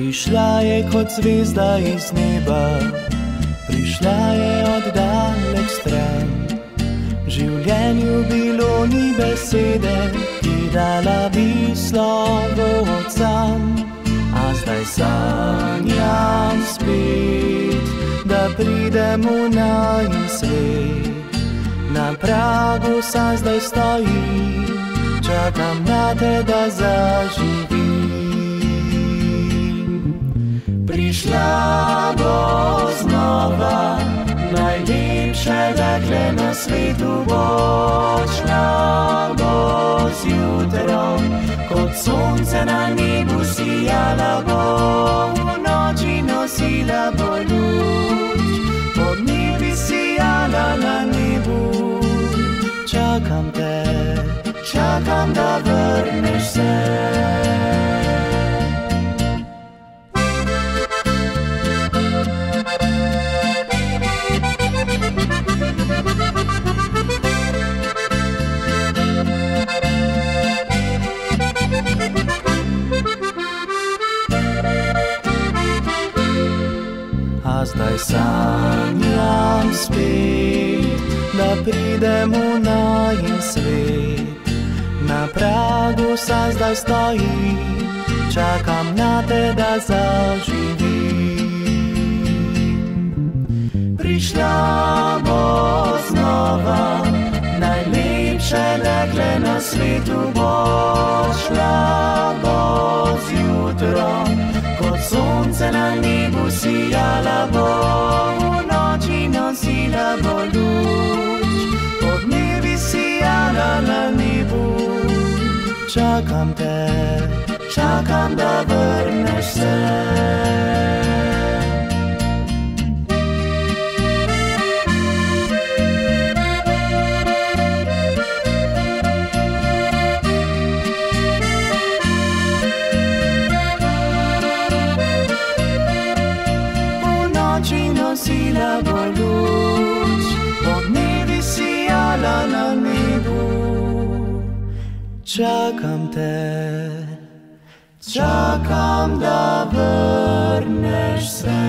Prišla je kot zvezda iz neba, prišla je od dalek stran. V življenju bilo ni besede, ki dala bi slovo ocan. A zdaj sanjam spet, da pridem v najin svet. Na pragu sa zdaj stojim, čakam na te, da zaživim. Prišla bo znova, najlepše dekle na svetu bo. Šla bo zjutrom, kot sonce na nebu sijala bo. V noči nosila bo luč, podnevi sijala na nebu. Čakam te, čakam, da vrneš se. A zdaj sanjam spet, da pridem v najin svet. Na pragu sa zdaj stojim, čakam na te, da zaživim. Prišla bo znova, najlepše dekle na svetu bo. Šla bo zjutrom, kot sonce na nebu sijala bo. V noči nosila bo luč, podnevi sijala na nebu. Čakam te, čakam, da vrneš se. Nosila bo luč, podnevi sijala na nebu. Čakam te, čakam, da vrneš se.